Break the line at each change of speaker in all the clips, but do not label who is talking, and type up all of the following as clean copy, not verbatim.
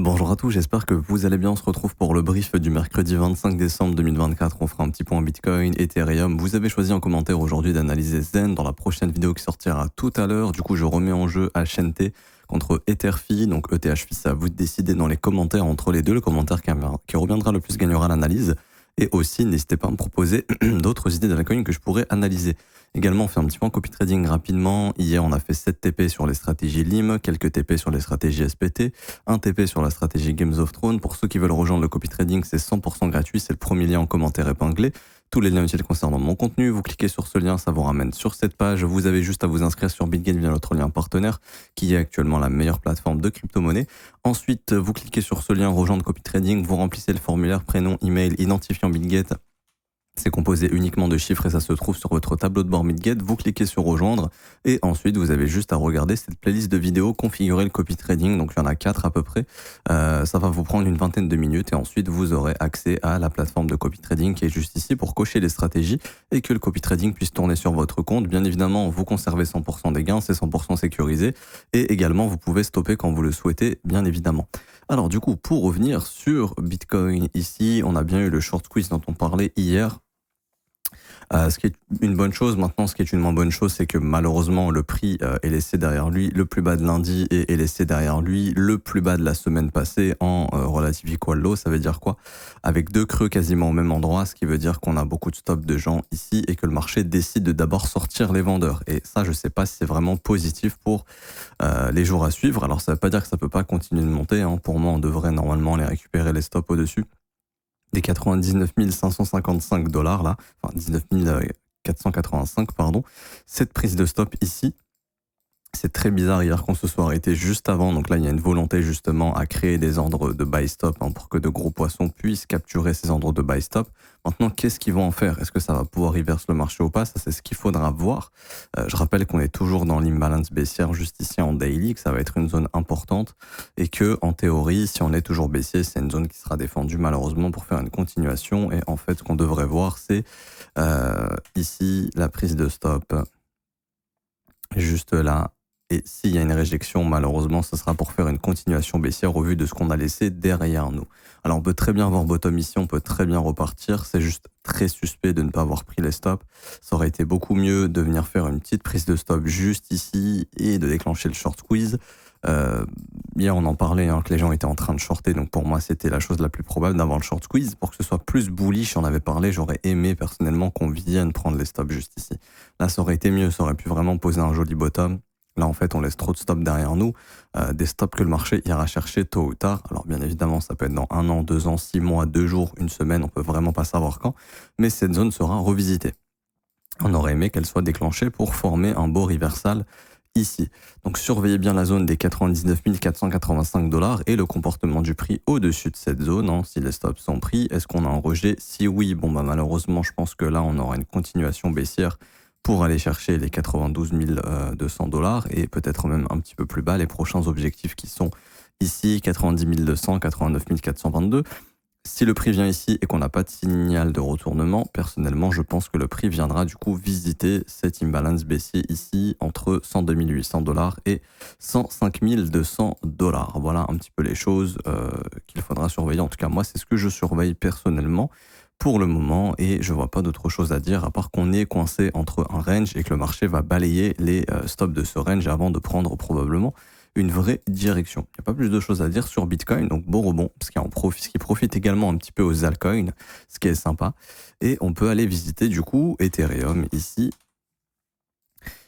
Bonjour à tous, j'espère que vous allez bien. On se retrouve pour le brief du mercredi 25 décembre 2024. On fera un petit point Bitcoin, Ethereum. Vous avez choisi en commentaire aujourd'hui d'analyser Zen dans la prochaine vidéo qui sortira tout à l'heure. Du coup, je remets en jeu HNT contre Etherfi. Donc ETHFI, c'est à vous de décider dans les commentaires entre les deux. Le commentaire qui reviendra le plus gagnera l'analyse. Et aussi, n'hésitez pas à me proposer d'autres idées d'altcoin que je pourrais analyser. Également, on fait un petit point copy trading rapidement. Hier, on a fait 7 TP sur les stratégies LIM, quelques TP sur les stratégies SPT, un TP sur la stratégie Games of Thrones. Pour ceux qui veulent rejoindre le copy trading, c'est 100% gratuit. C'est le premier lien en commentaire épinglé. Tous les liens utiles concernant mon contenu, vous cliquez sur ce lien, ça vous ramène sur cette page. Vous avez juste à vous inscrire sur BitGate via notre lien partenaire, qui est actuellement la meilleure plateforme de crypto-monnaie. Ensuite, vous cliquez sur ce lien rejoindre copy trading, vous remplissez le formulaire prénom, email, identifiant BitGate. C'est composé uniquement de chiffres et ça se trouve sur votre tableau de bord BitGate. Vous cliquez sur rejoindre et ensuite vous avez juste à regarder cette playlist de vidéos, configurer le copy trading. Donc il y en a 4 à peu près. Ça va vous prendre une vingtaine de minutes et ensuite vous aurez accès à la plateforme de copy trading qui est juste ici pour cocher les stratégies et que le copy trading puisse tourner sur votre compte. Bien évidemment, vous conservez 100% des gains, c'est 100% sécurisé et également vous pouvez stopper quand vous le souhaitez, bien évidemment. Alors du coup, pour revenir sur Bitcoin ici, on a bien eu le short squeeze dont on parlait hier. Ce qui est une bonne chose. Maintenant, ce qui est une moins bonne chose, c'est que malheureusement, le prix est laissé derrière lui. Le plus bas de lundi est laissé derrière lui. Le plus bas de la semaine passée en relative equal low, ça veut dire quoi? Avec 2 creux quasiment au même endroit, ce qui veut dire qu'on a beaucoup de stops de gens ici et que le marché décide de d'abord sortir les vendeurs. Et ça, je sais pas si c'est vraiment positif pour les jours à suivre. Alors, ça veut pas dire que ça peut pas continuer de monter, hein. Pour moi, on devrait normalement les récupérer les stops au-dessus des 99 555 dollars là, enfin 19 485 pardon. Cette prise de stop ici, c'est très bizarre hier qu'on se soit arrêté juste avant. Donc là, il y a une volonté justement à créer des ordres de buy stop pour que de gros poissons puissent capturer ces ordres de buy stop. Maintenant, qu'est-ce qu'ils vont en faire? Est-ce que ça va pouvoir reverse le marché ou pas? Ça, c'est ce qu'il faudra voir. Je rappelle qu'on est toujours dans l'imbalance baissière juste ici en daily, que ça va être une zone importante et que, en théorie, si on est toujours baissier, c'est une zone qui sera défendue malheureusement pour faire une continuation. Et en fait, ce qu'on devrait voir, c'est ici la prise de stop juste là. Et s'il y a une réjection, malheureusement, ce sera pour faire une continuation baissière au vu de ce qu'on a laissé derrière nous. Alors, on peut très bien avoir bottom ici, on peut très bien repartir. C'est juste très suspect de ne pas avoir pris les stops. Ça aurait été beaucoup mieux de venir faire une petite prise de stop juste ici et de déclencher le short squeeze. Hier, on en parlait, que les gens étaient en train de shorter. Donc, pour moi, c'était la chose la plus probable d'avoir le short squeeze. Pour que ce soit plus bullish, on avait parlé, j'aurais aimé personnellement qu'on vienne prendre les stops juste ici. Là, ça aurait été mieux. Ça aurait pu vraiment poser un joli bottom. Là, en fait, on laisse trop de stops derrière nous, des stops que le marché ira chercher tôt ou tard. Alors, bien évidemment, ça peut être dans 1 an, 2 ans, 6 mois, 2 jours, 1 semaine, on peut vraiment pas savoir quand, mais cette zone sera revisitée. On aurait aimé qu'elle soit déclenchée pour former un beau reversal ici. Donc, surveillez bien la zone des 99 485 dollars et le comportement du prix au-dessus de cette zone, si les stops sont pris. Est-ce qu'on a un rejet? Si oui, malheureusement, je pense que là, on aura une continuation baissière pour aller chercher les 92 200 dollars et peut-être même un petit peu plus bas les prochains objectifs qui sont ici 90 200, 89 422. Si le prix vient ici et qu'on n'a pas de signal de retournement, personnellement, je pense que le prix viendra du coup visiter cet imbalance baissier ici entre 102 800 dollars et 105 200 dollars. Voilà un petit peu les choses qu'il faudra surveiller. En tout cas, moi, c'est ce que je surveille personnellement pour le moment et je vois pas d'autre chose à dire à part qu'on est coincé entre un range et que le marché va balayer les stops de ce range avant de prendre probablement une vraie direction. Il n'y a pas plus de choses à dire sur Bitcoin, donc beau rebond, parce ce qui profite également un petit peu aux altcoins, ce qui est sympa. Et on peut aller visiter du coup Ethereum ici,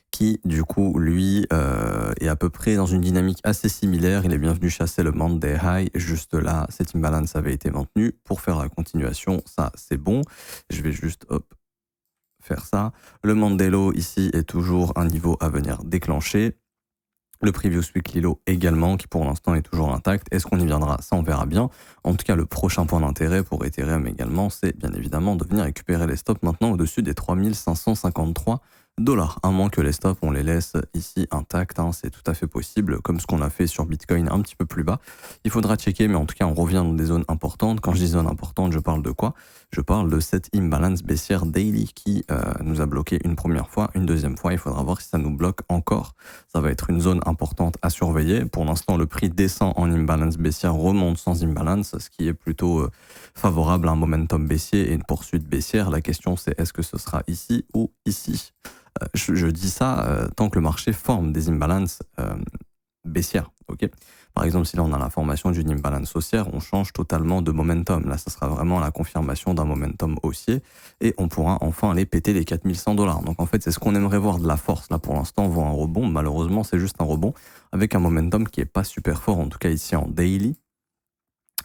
qui du coup lui est à peu près dans une dynamique assez similaire. Il est bien venu chasser le Monday High juste là. Cette imbalance avait été maintenue pour faire la continuation. Ça c'est bon. Je vais juste faire ça. Le Monday Low ici est toujours un niveau à venir déclencher. Le Previous Weekly Low également, qui pour l'instant est toujours intact. Est-ce qu'on y viendra? Ça, on verra bien. En tout cas, le prochain point d'intérêt pour Ethereum également, c'est bien évidemment de venir récupérer les stops maintenant au-dessus des 3553 dollars. À moins que les stops, on les laisse ici intacts, hein, c'est tout à fait possible, comme ce qu'on a fait sur Bitcoin un petit peu plus bas. Il faudra checker, mais en tout cas, on revient dans des zones importantes. Quand je dis zone importante, je parle de quoi? Je parle de cette imbalance baissière daily qui nous a bloqué une première fois, une deuxième fois. Il faudra voir si ça nous bloque encore. Ça va être une zone importante à surveiller. Pour l'instant, le prix descend en imbalance baissière, remonte sans imbalance, ce qui est plutôt favorable à un momentum baissier et une poursuite baissière. La question, c'est est-ce que ce sera ici ou ici? Je dis ça tant que le marché forme des imbalances baissières. Ok. Par exemple, si là on a la formation d'une imbalance haussière, on change totalement de momentum. Là, ça sera vraiment la confirmation d'un momentum haussier et on pourra enfin aller péter les 4100 $. Donc en fait, c'est ce qu'on aimerait voir, de la force. Là, pour l'instant, on voit un rebond. Malheureusement, c'est juste un rebond avec un momentum qui est pas super fort, en tout cas ici en daily.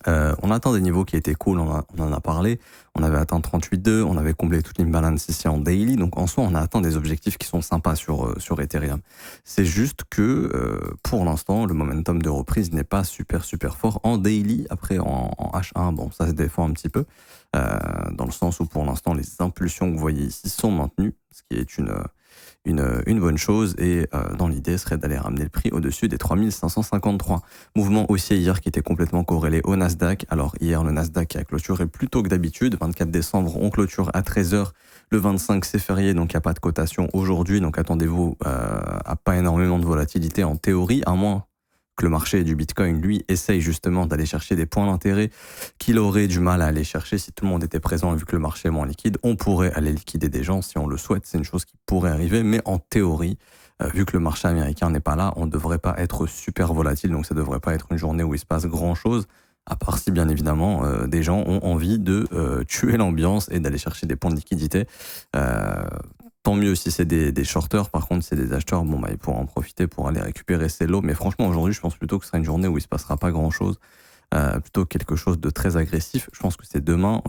On atteint des niveaux qui étaient cool, on en a parlé. On avait atteint 38,2, on avait comblé toute l'imbalance ici en daily. Donc en soi, on a atteint des objectifs qui sont sympas sur Ethereum. C'est juste que pour l'instant, le momentum de reprise n'est pas super fort en daily. Après, en H1, bon, ça se défend un petit peu. Dans le sens où pour l'instant, les impulsions que vous voyez ici sont maintenues, ce qui est une bonne chose, et dans l'idée serait d'aller ramener le prix au-dessus des 3553. Mouvement haussier hier qui était complètement corrélé au Nasdaq. Alors hier, le Nasdaq a clôturé plus tôt que d'habitude. 24 décembre, on clôture à 13h. Le 25, c'est férié, donc il n'y a pas de cotation aujourd'hui. Donc attendez-vous à pas énormément de volatilité en théorie, à moins que le marché du Bitcoin, lui, essaye justement d'aller chercher des points d'intérêt qu'il aurait du mal à aller chercher si tout le monde était présent. Vu que le marché est moins liquide, on pourrait aller liquider des gens si on le souhaite. C'est une chose qui pourrait arriver, mais en théorie, vu que le marché américain n'est pas là, on ne devrait pas être super volatile, donc ça ne devrait pas être une journée où il se passe grand-chose, à part si bien évidemment des gens ont envie de tuer l'ambiance et d'aller chercher des points de liquidité. Tant mieux si c'est des shorters. Par contre, si c'est des acheteurs, bon, bah, ils pourront en profiter pour aller récupérer ces lots. Mais franchement, aujourd'hui, je pense plutôt que ce sera une journée où il se passera pas grand-chose. Plutôt quelque chose de très agressif. Je pense que c'est demain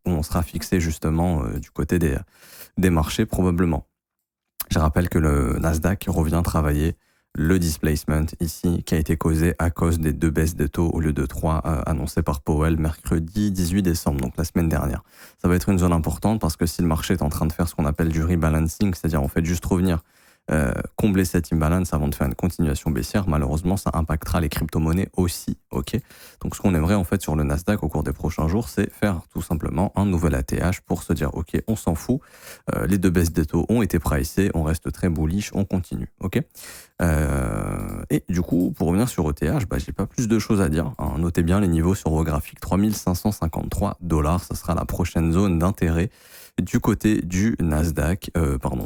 où on sera fixé justement du côté des marchés, probablement. Je rappelle que le Nasdaq revient travailler le displacement ici, qui a été causé à cause des 2 baisses de taux au lieu de 3 annoncées par Powell mercredi 18 décembre, donc la semaine dernière. Ça va être une zone importante parce que si le marché est en train de faire ce qu'on appelle du rebalancing, c'est-à-dire en fait juste revenir combler cette imbalance avant de faire une continuation baissière, malheureusement ça impactera les crypto-monnaies aussi. Ok. Donc ce qu'on aimerait en fait sur le Nasdaq au cours des prochains jours, c'est faire tout simplement un nouvel ATH pour se dire ok, on s'en fout, les 2 baisses de taux ont été pricées, on reste très bullish, on continue. Ok. Et du coup, pour revenir sur ETH, j'ai pas plus de choses à dire, hein. Notez bien les niveaux sur vos graphiques, 3553 $, ça sera la prochaine zone d'intérêt du côté du Nasdaq,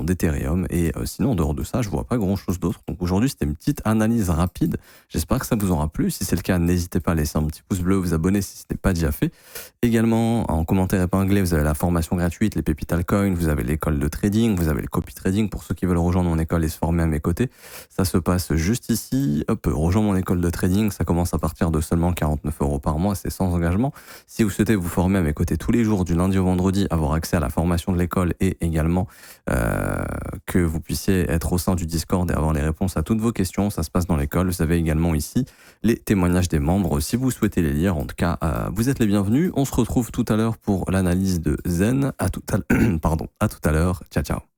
d'Ethereum. Et sinon, en dehors de ça, je vois pas grand chose d'autre. Donc aujourd'hui, c'était une petite analyse rapide. J'espère que ça vous aura plu. Si c'est le cas, n'hésitez pas à laisser un petit pouce bleu, vous abonner si ce n'est pas déjà fait. Également, en commentaire épinglé, vous avez la formation gratuite, les pépites altcoin, vous avez l'école de trading, vous avez le copy trading pour ceux qui veulent rejoindre mon école et se former à mes côtés. Ça se passe juste ici. Hop, rejoins mon école de trading. Ça commence à partir de seulement 49 € par mois. C'est sans engagement. Si vous souhaitez vous former à mes côtés tous les jours, du lundi au vendredi, avoir accès à la formation de l'école et également que vous puissiez être au sein du Discord et avoir les réponses à toutes vos questions, ça se passe dans l'école. Vous avez également ici les témoignages des membres si vous souhaitez les lire. En tout cas, vous êtes les bienvenus. On se retrouve tout à l'heure pour l'analyse de Zen. À tout à l'heure. Ciao, ciao.